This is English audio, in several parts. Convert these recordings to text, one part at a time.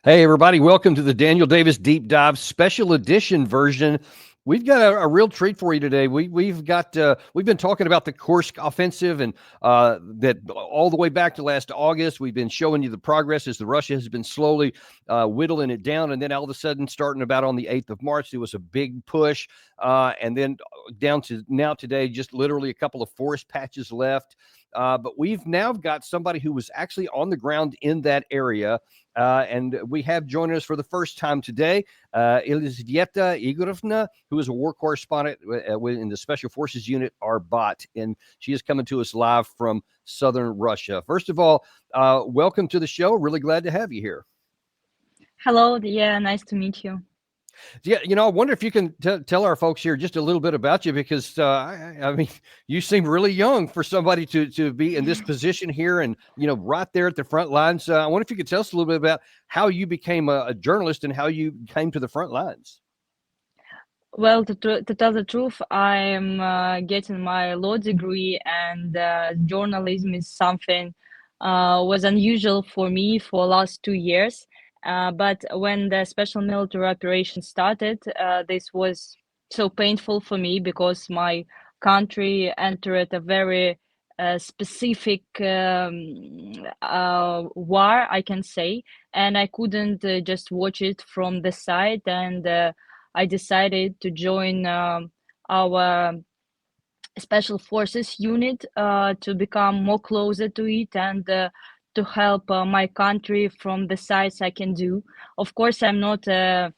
Hey, everybody, welcome to the Daniel Davis Deep Dive Special Edition version. We've got a real treat for you today. We've been talking about the Kursk offensive and that all the way back to last August. We've been showing you the progress as the Russia has been slowly whittling it down, and then all of a sudden, starting about on the 8th of March, there was a big push, and then down to now today, just literally a couple of forest patches left. But we've now got somebody who was actually on the ground in that area. And we have joining us for the first time today, Elizaveta Igorevna, who is a war correspondent in the Special Forces Unit, Arbat, and she is coming to us live from southern Russia. First of all, welcome to the show. Really glad to have you here. Hello. Yeah, nice to meet you. Yeah, I wonder if you can tell our folks here just a little bit about you, because I mean, you seem really young for somebody to be in this position here, and right there at the front lines. I wonder if you could tell us a little bit about how you became a journalist and how you came to the front lines. Well, to tell the truth, I am getting my law degree, and journalism is something was unusual for me for the last 2 years. But when the special military operation started, this was so painful for me because my country entered a very specific war, I can say, and I couldn't just watch it from the side. And I decided to join our special forces unit to become more closer to it and to help my country from the sides I can do. Of course, I'm not a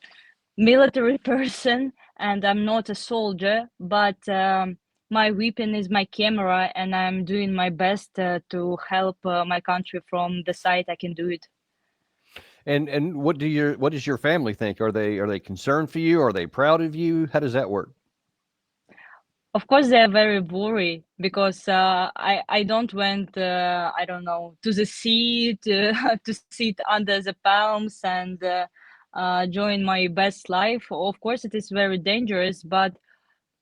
military person and I'm not a soldier, but my weapon is my camera, and I'm doing my best to help my country from the side I can do it. And what does your family think? Are they concerned for you? Are they proud of you? How does that work? Of course, they are very worried because I don't went I don't know, to the sea to to sit under the palms and join my best life. Of course, it is very dangerous, but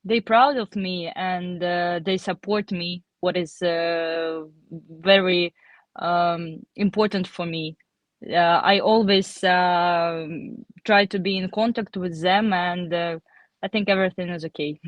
they proud of me, and they support me. What is very important for me. I always try to be in contact with them, and I think everything is okay.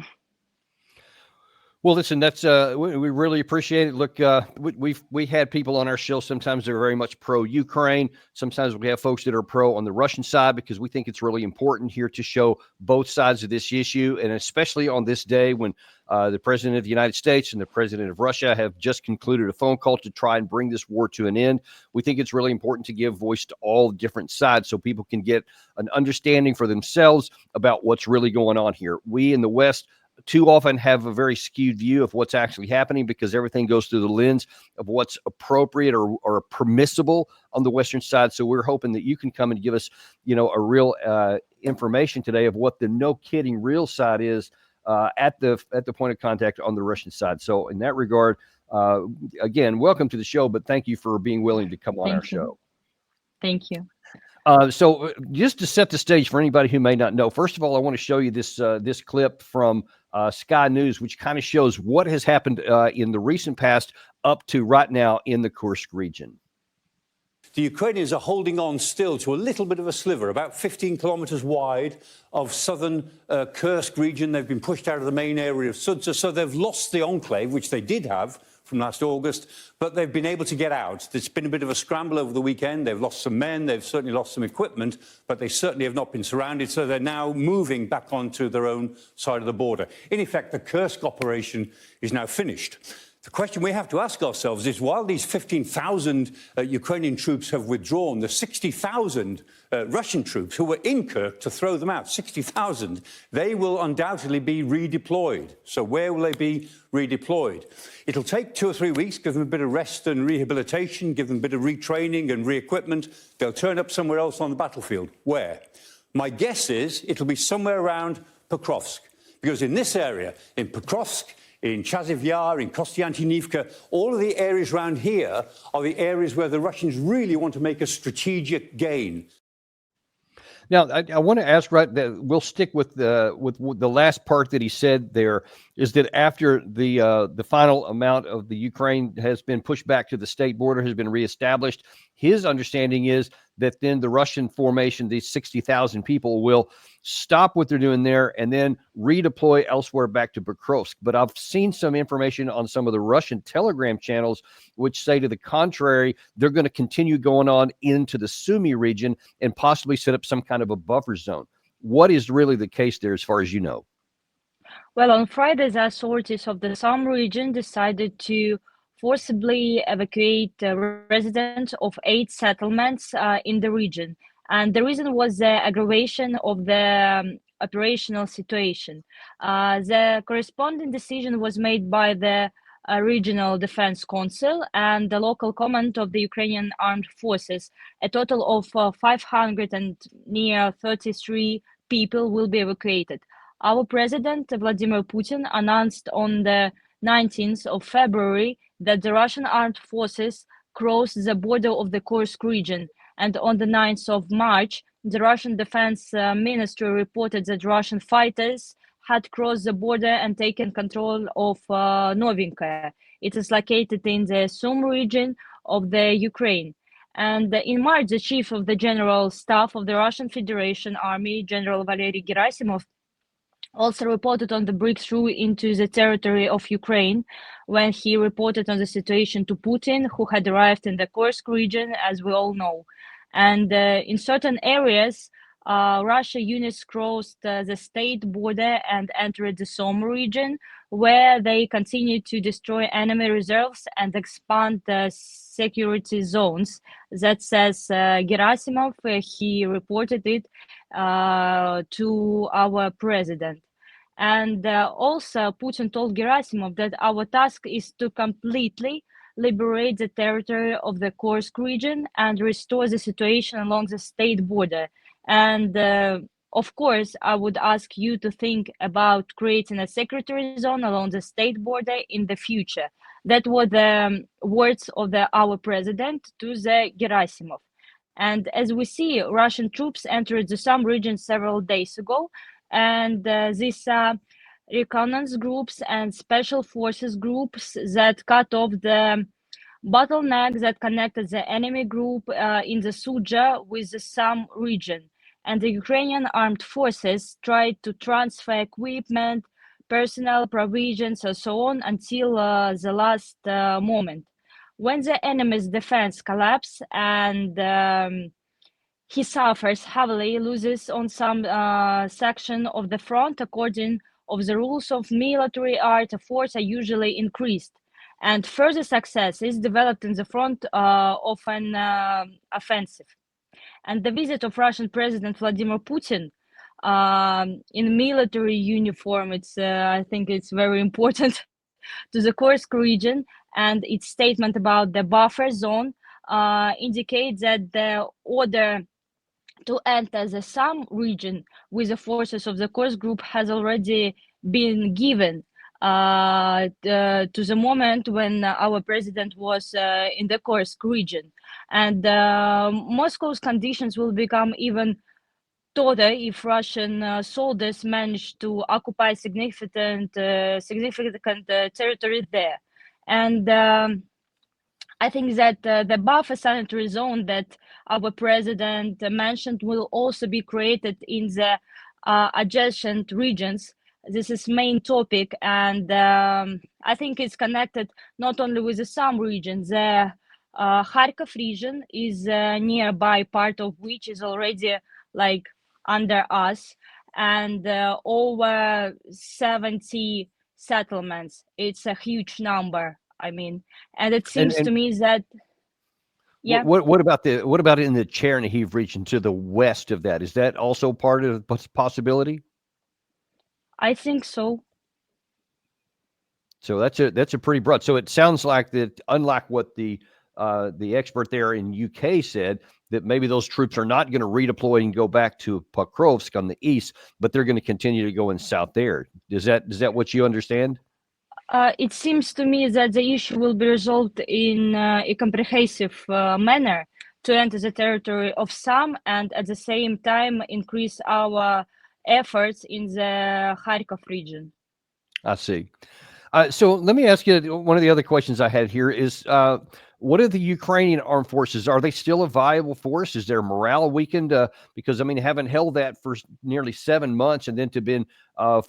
Well, listen, that's we really appreciate it. Look, we had people on our show. Sometimes they're very much pro-Ukraine. Sometimes we have folks that are pro on the Russian side, because we think it's really important here to show both sides of this issue, and especially on this day when the President of the United States and the President of Russia have just concluded a phone call to try and bring this war to an end. We think it's really important to give voice to all different sides so people can get an understanding for themselves about what's really going on here. We in the West too often have a very skewed view of what's actually happening, because everything goes through the lens of what's appropriate or permissible on the Western side. So we're hoping that you can come and give us, a real information today of what the no kidding real side is at the point of contact on the Russian side. So in that regard, again, welcome to the show, but thank you for being willing to come on our show. Thank you. So just to set the stage for anybody who may not know, first of all, I want to show you this clip from Sky News, which kind of shows what has happened in the recent past up to right now in the Kursk region. The Ukrainians are holding on still to a little bit of a sliver, about 15 kilometers wide, of southern Kursk region. They've been pushed out of the main area of Sudza, so they've lost the enclave, which they did have from last August, but they've been able to get out. There's been a bit of a scramble over the weekend. They've lost some men, they've certainly lost some equipment, but they certainly have not been surrounded, so they're now moving back onto their own side of the border. In effect, the Kursk operation is now finished. The question we have to ask ourselves is, while these 15,000 Ukrainian troops have withdrawn, the 60,000 Russian troops who were in Kursk to throw them out, 60,000, they will undoubtedly be redeployed. So where will they be redeployed? It'll take 2 or 3 weeks, give them a bit of rest and rehabilitation, give them a bit of retraining and re-equipment. They'll turn up somewhere else on the battlefield. Where? My guess is it'll be somewhere around Pokrovsk, because in this area, in Pokrovsk, in Chaziv Yar, in Kostiantynivka, all of the areas around here are the areas where the Russians really want to make a strategic gain. Now, I want to ask, right, that we'll stick with the last part that he said there, is that after the final amount of the Ukraine has been pushed back to the state border, has been reestablished, his understanding is that then the Russian formation, these 60,000 people, will stop what they're doing there and then redeploy elsewhere back to Pokrovsk. But I've seen some information on some of the Russian Telegram channels which say to the contrary, they're going to continue going on into the Sumy region and possibly set up some kind of a buffer zone. What is really the case there as far as you know? Well, on Friday, the authorities of the Sumy region decided to forcibly evacuate residents of 8 settlements in the region. And the reason was the aggravation of the operational situation. The corresponding decision was made by the Regional Defense Council and the local command of the Ukrainian Armed Forces. A total of 533 people will be evacuated. Our president, Vladimir Putin, announced on the 19th of February that the Russian armed forces crossed the border of the Kursk region. And on the 9th of March, the Russian Defense Ministry reported that Russian fighters had crossed the border and taken control of Novinka. It is located in the Sumy region of the Ukraine. And in March, the chief of the General Staff of the Russian Federation Army, General Valery Gerasimov, also reported on the breakthrough into the territory of Ukraine when he reported on the situation to Putin, who had arrived in the Kursk region, as we all know. And in certain areas, Russia units crossed the state border and entered the Sumy region, where they continued to destroy enemy reserves and expand the security zones. That says Gerasimov. He reported it to our president. And also, Putin told Gerasimov that our task is to completely liberate the territory of the Kursk region and restore the situation along the state border. And of course, I would ask you to think about creating a security zone along the state border in the future. That were the words of our president to the Gerasimov. And as we see, Russian troops entered the Sumy region several days ago. And these reconnaissance groups and special forces groups that cut off the bottleneck that connected the enemy group in the Sudzha with the Sumy region. And the Ukrainian armed forces tried to transfer equipment, personnel, provisions, and so on until the last moment. When the enemy's defense collapsed and he suffers heavily, loses on some section of the front, according of the rules of military art, force are usually increased. And further success is developed in the front of an offensive. And the visit of Russian President Vladimir Putin in military uniform, I think it's very important to the Kursk region, and its statement about the buffer zone indicates that the order to enter the Sumy region with the forces of the Kursk group has already been given to the moment when our president was in the Kursk region. And Moscow's conditions will become even tougher if Russian soldiers manage to occupy significant territory there. And I think that the buffer sanitary zone that our president mentioned will also be created in the adjacent regions. This is main topic, and I think it's connected not only with the Sumy region. The Kharkov region is nearby, part of which is already like under us, and over 70 settlements. It's a huge number. I mean, and it seems to me that, yeah. What about in the Chernihiv region to the west of that? Is that also part of the possibility? I think so. So that's a pretty broad. So it sounds like that, unlike what the expert there in UK said, that maybe those troops are not going to redeploy and go back to Pokrovsk on the east, but they're going to continue to go in south there. Is that what you understand? It seems to me that the issue will be resolved in a comprehensive manner to enter the territory of Sumy and at the same time increase our efforts in the Kharkov region. I see. So let me ask you, one of the other questions I had here is, What are the Ukrainian armed forces? Are they still a viable force? Is their morale weakened? Because I mean, haven't held that for nearly 7 months, and then to been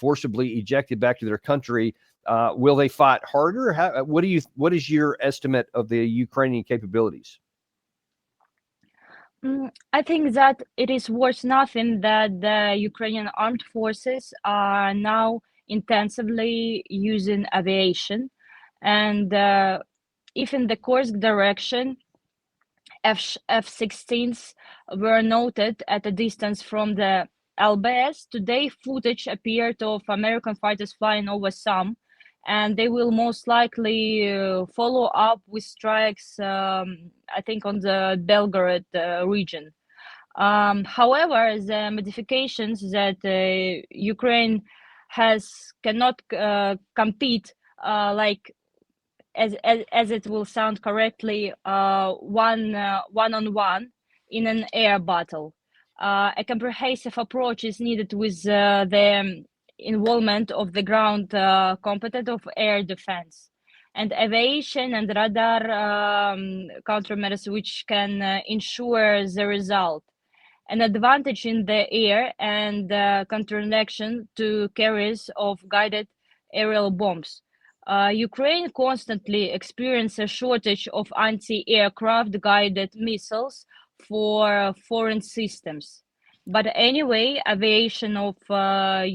forcibly ejected back to their country. Will they fight harder? What is your estimate of the Ukrainian capabilities? I think that it is worth nothing that the Ukrainian armed forces are now intensively using aviation, and if in the Kursk direction, F-16s were noted at a distance from the LBS. Today, footage appeared of American fighters flying over some, and they will most likely follow up with strikes, I think, on the Belgorod region. However, the modifications that Ukraine cannot compete like as it will sound correctly, one-on-one in an air battle. A comprehensive approach is needed with the involvement of the ground component of air defense and aviation and radar countermeasures which can ensure the result. An advantage in the air and counteraction to carriers of guided aerial bombs. Ukraine constantly experiences a shortage of anti-aircraft guided missiles for foreign systems. But anyway, aviation of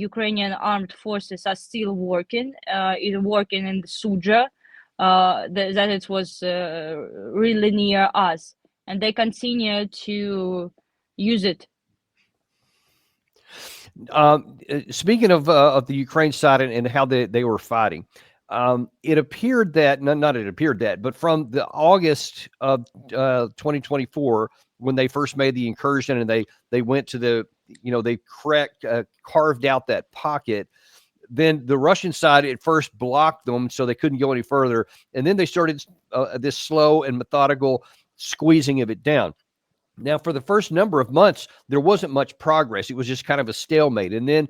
Ukrainian armed forces are still working. Working in the Suja, that it was really near us, and they continue to use it. Speaking of the Ukraine side and how they were fighting, it appeared that not it appeared that, but from the August of 2024, when they first made the incursion and they went to the, they carved out that pocket. Then the Russian side at first blocked them so they couldn't go any further, and then they started this slow and methodical squeezing of it down. Now, for the first number of months, there wasn't much progress. It was just kind of a stalemate. And then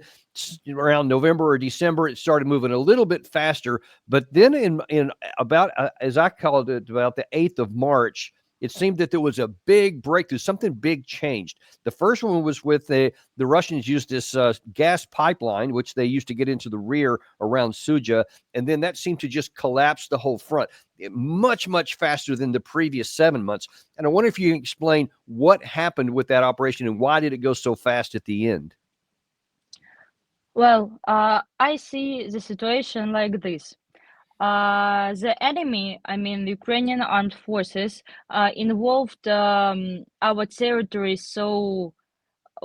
around November or December, it started moving a little bit faster. But then in about, as I called it, about the 8th of March, it seemed that there was a big breakthrough. Something big changed. The first one was with the Russians used this gas pipeline, which they used to get into the rear around Suja. And then that seemed to just collapse the whole front much, much faster than the previous 7 months. And I wonder if you can explain what happened with that operation and why did it go so fast at the end? Well, I see the situation like this. The enemy, I mean, the Ukrainian armed forces, involved our territory so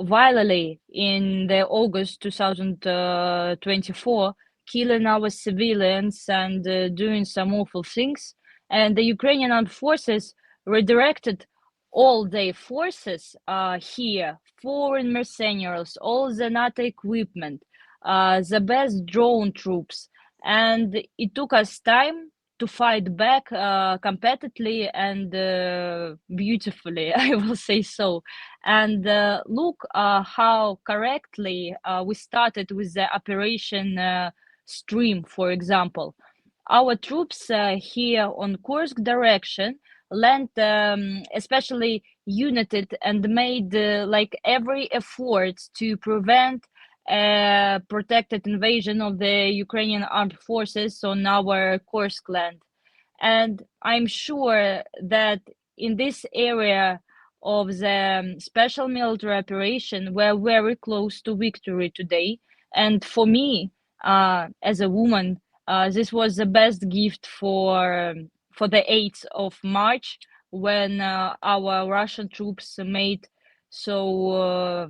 violently in the August 2024, killing our civilians and doing some awful things. And the Ukrainian armed forces redirected all their forces here, foreign mercenaries, all the NATO equipment, the best drone troops. And it took us time to fight back competitively and beautifully, I will say so. And look how correctly we started with the operation Stream, for example. Our troops here on Kursk direction land especially united and made like every effort to prevent protected invasion of the Ukrainian armed forces on our Kursk land. And I'm sure that in this area of the special military operation, we're very close to victory today. And for me, as a woman, this was the best gift for the 8th of March, when our Russian troops made so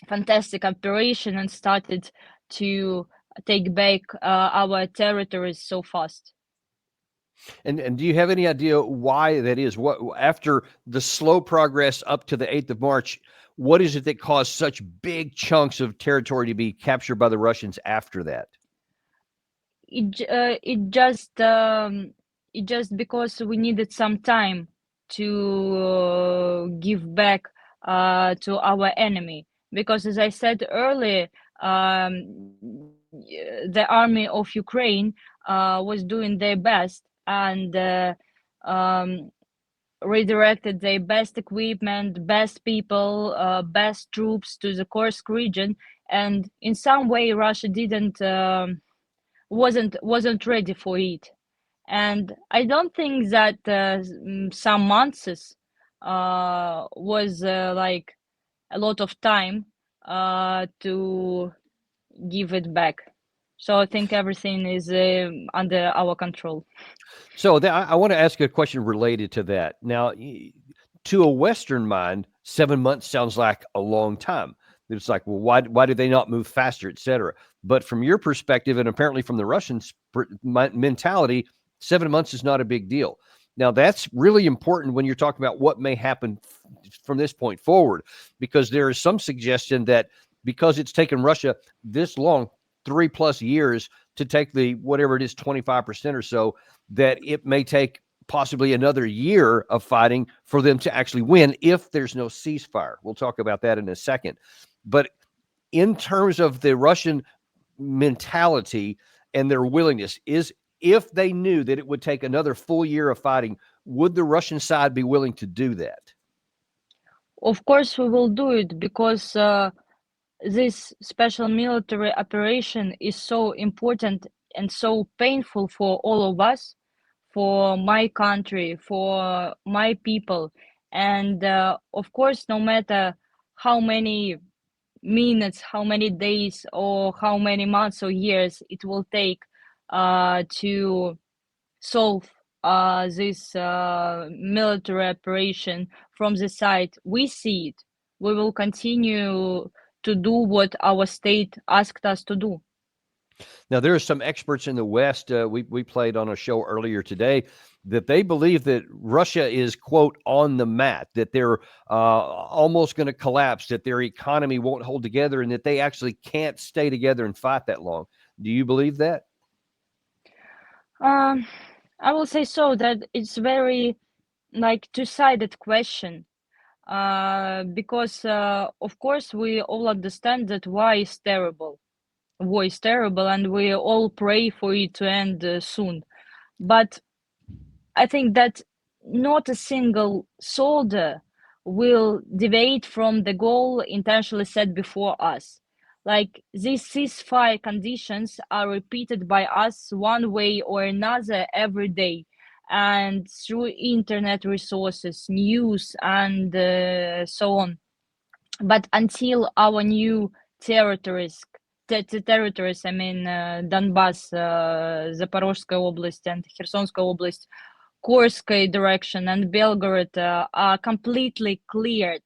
fantastic operation and started to take back our territories so fast. And do you have any idea why that is? What, after the slow progress up to the 8th of March, what is it that caused such big chunks of territory to be captured by the Russians after that? It just because we needed some time to give back to our enemy. Because as I said earlier, the army of Ukraine was doing their best, and redirected their best equipment, best people, best troops to the Kursk region, and in some way Russia didn't wasn't ready for it. And I don't think that some months was like a lot of time to give it back. So I think everything is under our control. So I want to ask you a question related to that. Now, to a Western mind, 7 months sounds like a long time. It's like, well, why do they not move faster, et cetera? But from your perspective, and apparently from the Russian mentality, 7 months is not a big deal. Now, that's really important when you're talking about what may happen from this point forward, because there is some suggestion that because it's taken Russia this long, 3+ years, to take the whatever it is, 25% or so, that it may take possibly another year of fighting for them to actually win if there's no ceasefire. We'll talk about that in a second. But in terms of the Russian mentality and their willingness, is if they knew that it would take another full year of fighting, would the Russian side be willing to do that? Of course, we will do it because this special military operation is so important and so painful for all of us, for my country, for my people. And of course, no matter how many minutes, how many days, or how many months or years it will take to solve this military operation from the side we see it, we will continue to do what our state asked us to do. Now, there are some experts in the West, we played on a show earlier today, that they believe that Russia is, quote, on the mat, that they're almost going to collapse, that their economy won't hold together, and that they actually can't stay together and fight that long. Do you believe that? I will say so, that it's very like two-sided question. Because of course we all understand that war is terrible, and we all pray for it to end soon. But I think that not a single soldier will deviate from the goal intentionally set before us. Like, these ceasefire conditions are repeated by us one way or another every day, and through internet resources, news, and so on. But until our new territories, I mean, Donbass, Zaporozhskaya Oblast, and Khersonskaya Oblast, Kursk direction, and Belgorod are completely cleared,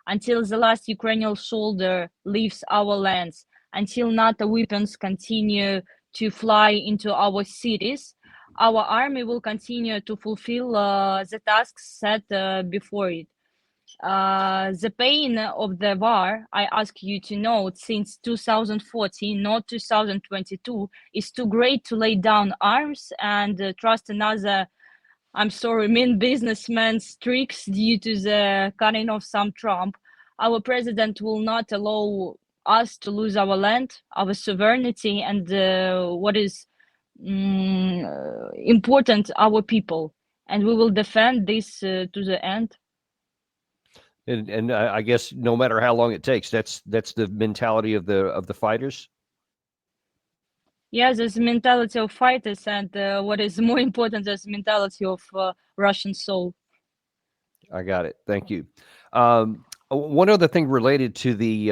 until the last Ukrainian soldier leaves our lands, until NATO weapons continue to fly into our cities, our army will continue to fulfill the tasks set before it. The pain of the war, I ask you to note, since 2014, not 2022, is too great to lay down arms and trust another, I'm sorry, mean businessman's tricks due to the cunning of some Trump. Our president will not allow us to lose our land, our sovereignty, and what is important, our people. And we will defend this to the end. And I guess no matter how long it takes, that's the mentality of the fighters. Yes, there's the mentality of fighters, and what is more important, there's the mentality of Russian soul. I got it. Thank you. One other thing related to the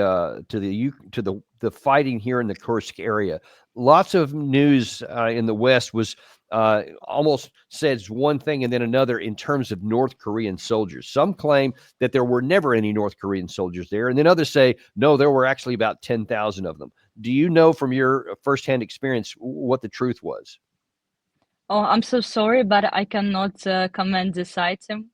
fighting here in the Kursk area. Lots of news in the West was almost says one thing and then another in terms of North Korean soldiers. Some claim that there were never any North Korean soldiers there, and then others say, no, there were actually about 10,000 of them. Do you know from your firsthand experience what the truth was? Oh, I'm so sorry, but I cannot comment this item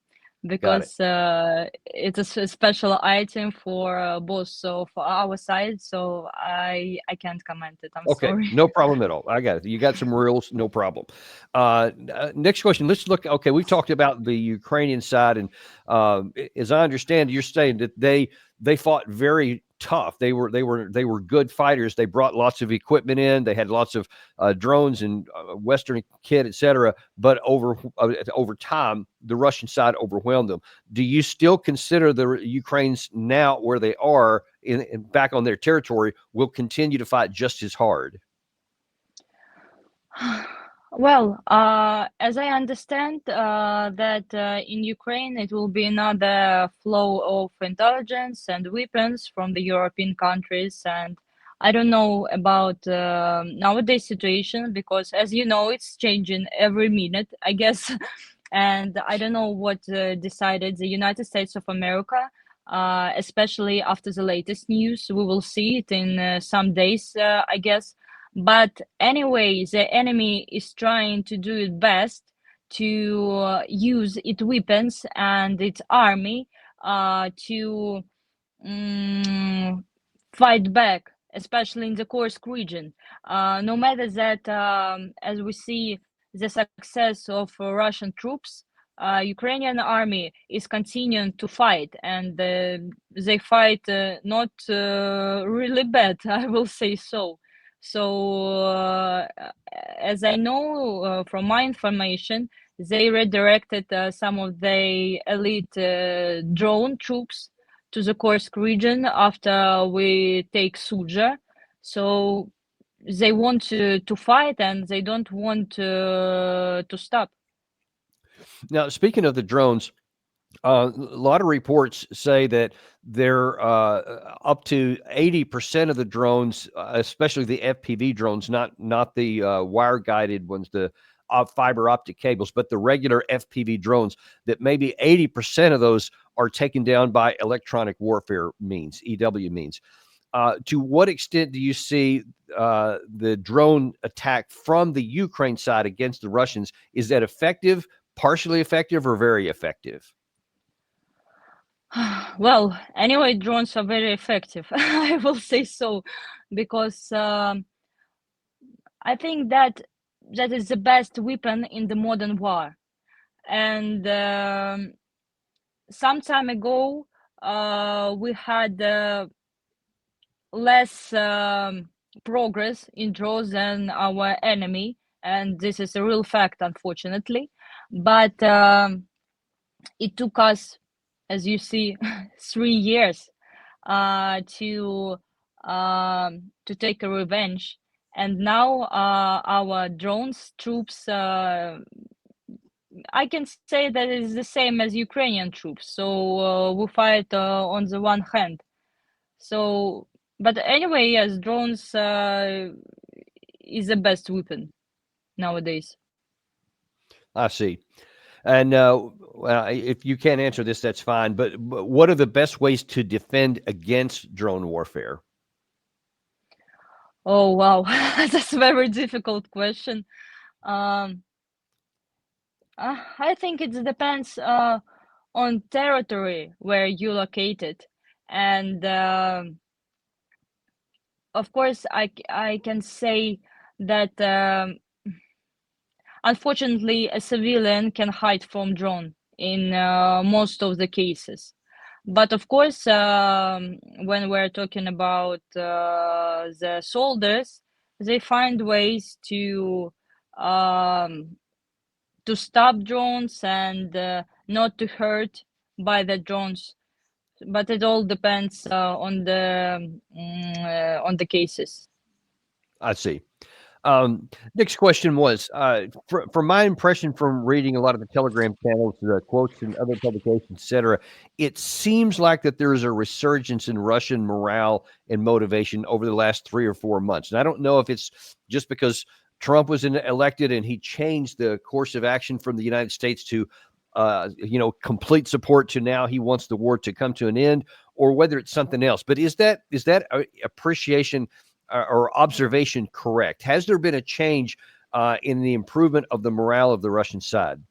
because it is a special item for both of our side, so I can't comment it. I'm sorry. No problem at all. I got it. You got some rules, no problem. Next question. Let's look. Okay, we talked about the Ukrainian side, and as I understand, you're saying that they fought very tough. They were good fighters. They brought lots of equipment in. They had lots of drones and Western kit, etc. But over time, the Russian side overwhelmed them. Do you still consider the Ukrainians now where they are back on their territory will continue to fight just as hard? Well, as I understand, that in Ukraine it will be another flow of intelligence and weapons from the European countries, and I don't know about nowadays situation because, as you know, it's changing every minute, I guess, and I don't know what decided the United States of America, especially after the latest news. We will see it in some days, I guess. But anyway, the enemy is trying to do its best to use its weapons and its army to fight back, especially in the Kursk region. No matter that, as we see the success of Russian troops, Ukrainian army is continuing to fight, and they fight not really bad, I will say so. So, as I know from my information, they redirected some of the elite drone troops to the Kursk region after we take Suja. So they want to fight and they don't want to stop. Now, speaking of the drones, a lot of reports say that they're up to 80% of the drones, especially the FPV drones, not the wire-guided ones, the fiber optic cables, but the regular FPV drones, that maybe 80% of those are taken down by electronic warfare means, EW means. To what extent do you see the drone attack from the Ukraine side against the Russians? Is that effective, partially effective, or very effective? Well, anyway, drones are very effective. I will say so, because I think that is the best weapon in the modern war. And some time ago, we had less progress in drones than our enemy, and this is a real fact, unfortunately. But it took us, as you see, 3 years to take a revenge, and now our drones troops, I can say that it's the same as Ukrainian troops. So we fight on the one hand. So, but anyway, yes, drones is the best weapon nowadays. I see. And well, if you can't answer this, that's fine. But what are the best ways to defend against drone warfare? Oh, wow. That's a very difficult question. I think it depends on territory where you're located. And of course, I can say that unfortunately, a civilian can hide from drone in most of the cases. But of course, when we're talking about the soldiers, they find ways to stop drones and not to hurt by the drones. But it all depends on the cases. I see. Next question was, from my impression from reading a lot of the Telegram channels, the quotes and other publications, etc., it seems like that there is a resurgence in Russian morale and motivation over the last 3 or 4 months. And I don't know if it's just because Trump was elected and he changed the course of action from the United States to, complete support to now he wants the war to come to an end, or whether it's something else. But is that appreciation or observation correct? Has there been a change in the improvement of the morale of the Russian side?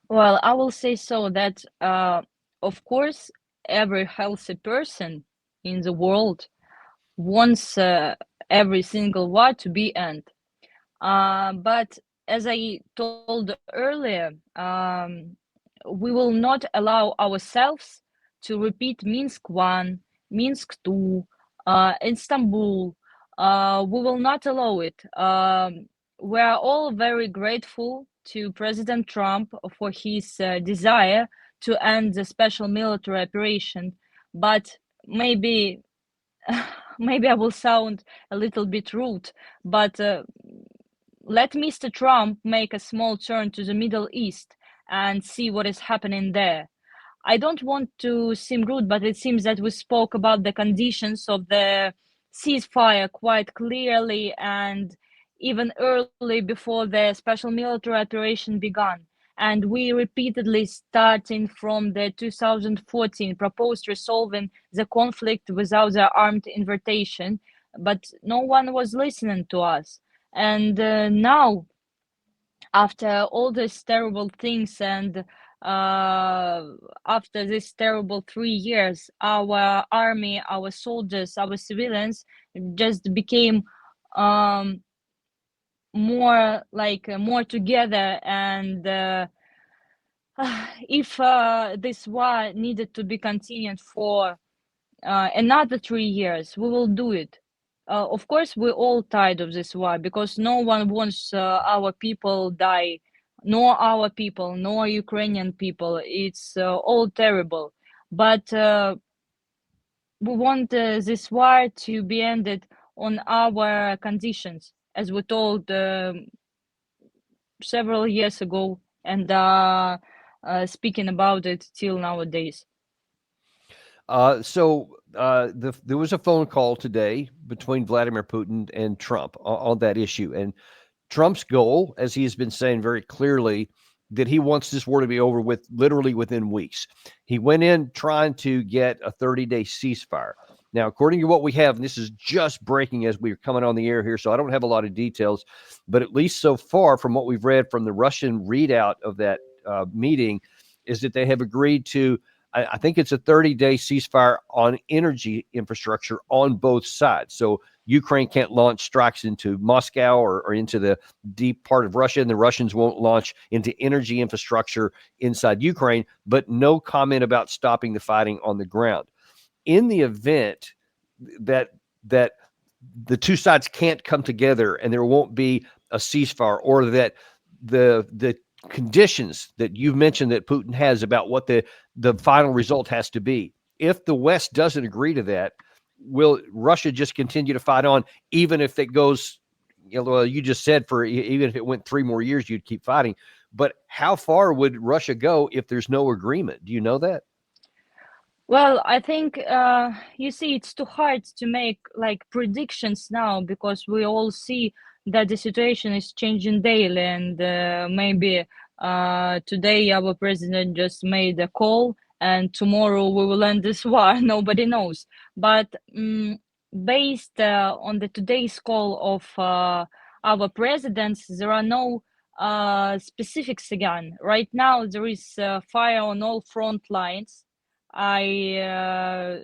Well, I will say so that, of course, every healthy person in the world wants every single war to be end. But as I told earlier, we will not allow ourselves to repeat Minsk 1, Minsk II, Istanbul. We will not allow it. We are all very grateful to President Trump for his desire to end the special military operation, but maybe maybe I will sound a little bit rude, but let Mr. Trump make a small turn to the Middle East and see what is happening there. I don't want to seem rude, but it seems that we spoke about the conditions of the ceasefire quite clearly and even early before the special military operation began. And we repeatedly, starting from the 2014, proposed resolving the conflict without the armed invitation, but no one was listening to us. And now, after all these terrible things and after this terrible 3 years, our army, our soldiers, our civilians just became more together. And if this war needed to be continued for another 3 years, we will do it. Of course, we're all tired of this war because no one wants our people die, nor our people, nor Ukrainian people. It's all terrible. But we want this war to be ended on our conditions, as we told several years ago, and speaking about it till nowadays. There was a phone call today between Vladimir Putin and Trump on that issue. And Trump's goal, as he has been saying very clearly, that he wants this war to be over with literally within weeks. He went in trying to get a 30-day ceasefire. Now, according to what we have, and this is just breaking as we're coming on the air here, so I don't have a lot of details, but at least so far from what we've read from the Russian readout of that meeting is that they have agreed to, I think it's a 30-day ceasefire on energy infrastructure on both sides. So Ukraine can't launch strikes into Moscow or into the deep part of Russia, and the Russians won't launch into energy infrastructure inside Ukraine, but no comment about stopping the fighting on the ground. In the event that the two sides can't come together and there won't be a ceasefire, or that the conditions that you've mentioned that Putin has about what the final result has to be, if the West doesn't agree to that, will Russia just continue to fight on, even if it goes, you just said even if it went 3 more years, you'd keep fighting. But how far would Russia go if there's no agreement? Do you know that? Well, I think, you see, it's too hard to make predictions now because we all see that the situation is changing daily. And maybe today our president just made a call and tomorrow we will end this war. Nobody knows. But based on the today's call of our presidents, there are no specifics again. Right now, there is fire on all front lines. I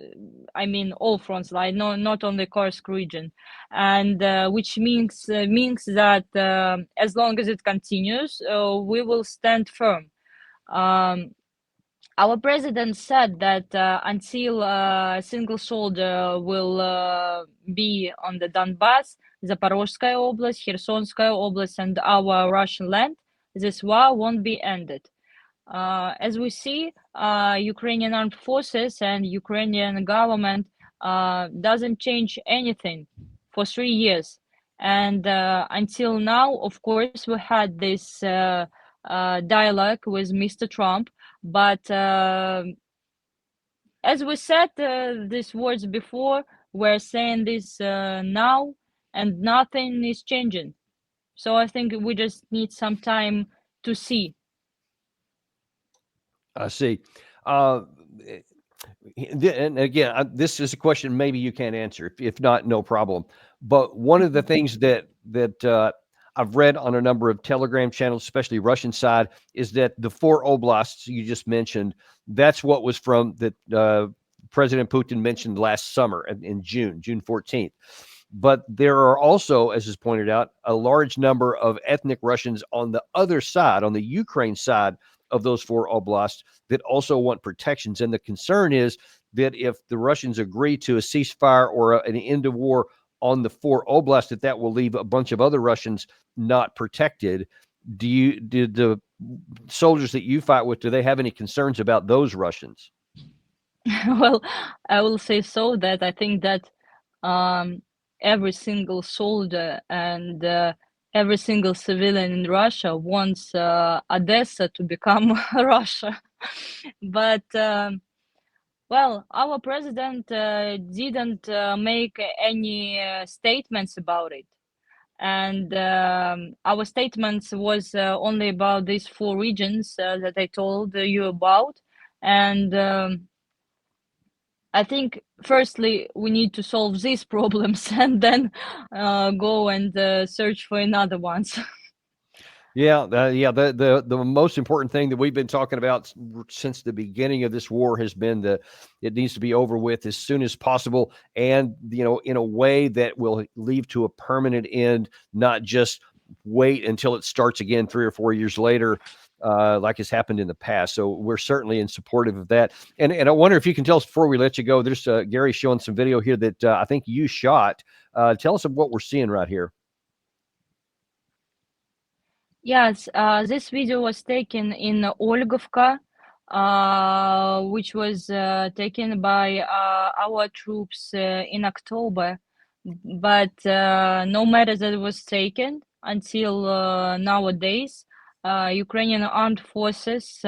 mean all fronts line, no, not on the Kursk region, and which means that as long as it continues, we will stand firm. Our president said that until a single soldier will be on the Donbass, Zaporozhskaya Oblast, Khersonskaya Oblast, and our Russian land, this war won't be ended. As we see, Ukrainian armed forces and Ukrainian government doesn't change anything for 3 years. And until now, of course, we had this dialogue with Mr. Trump. But as we said these words before, we're saying this now, and nothing is changing. So I think we just need some time to see. I see. And again, this is a question maybe you can't answer. If not, no problem. But one of the things that I've read on a number of Telegram channels, especially Russian side, is that the 4 oblasts you just mentioned, that's what was from that President Putin mentioned last summer in June 14th. But there are also, as is pointed out, a large number of ethnic Russians on the other side, on the Ukraine side of those 4 oblasts, that also want protections. And the concern is that if the Russians agree to a ceasefire or an end of war on the 4 oblasts, that will leave a bunch of other Russians not protected. Did the soldiers that you fight with, do they have any concerns about those Russians? Well, I will say so that I think that every single soldier and every single civilian in Russia wants Odessa to become Russia. But well, our president didn't make any statements about it. And our statements was only about these 4 regions that I told you about. And I think firstly we need to solve these problems and then go and search for another ones. Yeah, the most important thing that we've been talking about since the beginning of this war has been it needs to be over with as soon as possible, and in a way that will lead to a permanent end, not just wait until it starts again 3 or 4 years later, like has happened in the past. So we're certainly in supportive of that. And I wonder if you can tell us before we let you go. There's Gary showing some video here that I think you shot. Tell us what we're seeing right here. Yes, this video was taken in Olgovka, which was taken by our troops in October. But no matter that it was taken until nowadays, Ukrainian armed forces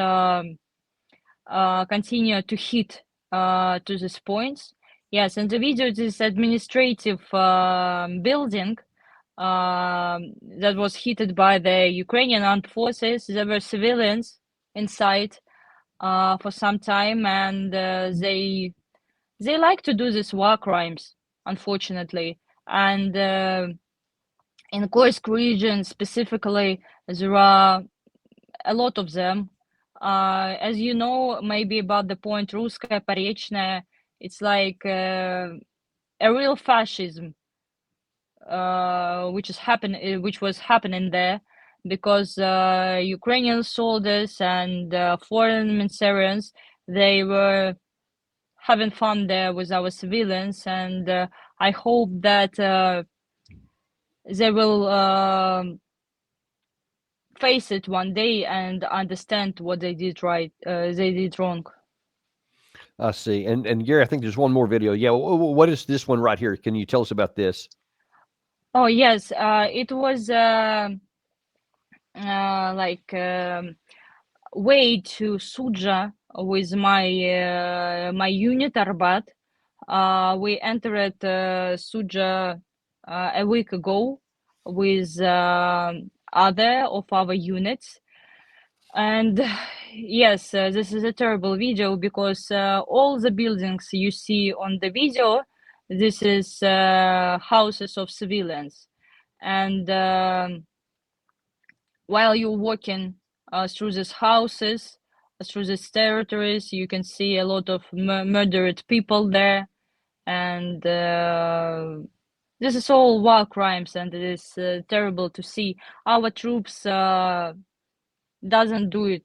continue to hit to these points. Yes, and the video, this administrative building that was hit by the Ukrainian armed forces. There were civilians inside for some time, and they like to do these war crimes, unfortunately. And in Kursk region specifically, there are a lot of them. As you know, maybe about the point Ruskaya Porechная, it's like a real fascism. Which was happening there, because Ukrainian soldiers and foreign Syrians, they were having fun there with our civilians, and I hope that they will face it one day and understand what they did right, they did wrong. I see. And Gary, I think there's one more video. Yeah, what is this one right here? Can you tell us about this? Oh yes, it was like way to Suja with my my unit Arbat. We entered Suja a week ago with other of our units, and yes, this is a terrible video because all the buildings you see on the video, this is houses of civilians, and while you're walking through these houses, through these territories, you can see a lot of murdered people there, and this is all war crimes, and it is terrible to see. Our troops doesn't do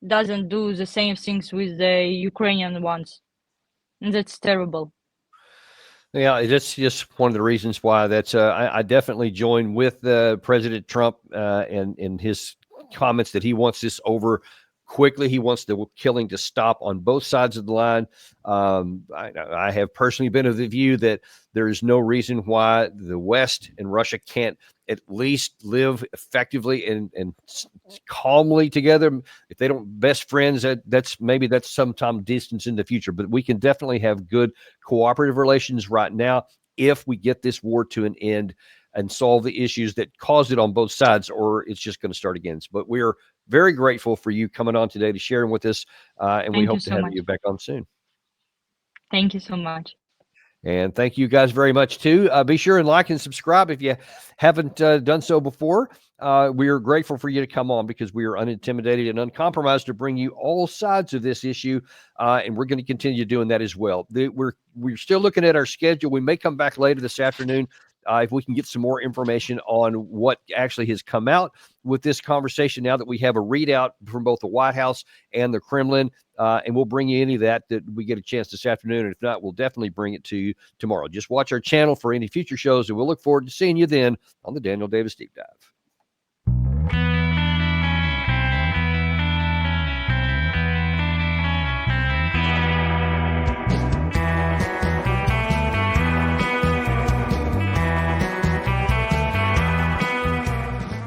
the same things with the Ukrainian ones, and that's terrible. Yeah, that's just one of the reasons why I definitely join with President Trump and his comments that he wants this over quickly. He wants the killing to stop on both sides of the line. I have personally been of the view that there is no reason why the West and Russia can't at least live effectively and calmly together. If they don't best friends, that's sometime distance in the future, but we can definitely have good cooperative relations right now if we get this war to an end and solve the issues that caused it on both sides, or it's just going to start again. But we are very grateful for you coming on today to sharing with us, and we hope to have you back on soon. Thank you so much. And thank you guys very much too. Be sure and like and subscribe if you haven't done so before. We are grateful for you to come on because we are unintimidated and uncompromised to bring you all sides of this issue, and we're going to continue doing that as well. We're still looking at our schedule. We may come back later this afternoon if we can get some more information on what actually has come out with this conversation now that we have a readout from both the White House and the Kremlin. And we'll bring you any of that we get a chance this afternoon. And if not, we'll definitely bring it to you tomorrow. Just watch our channel for any future shows, and we'll look forward to seeing you then on the Daniel Davis Deep Dive.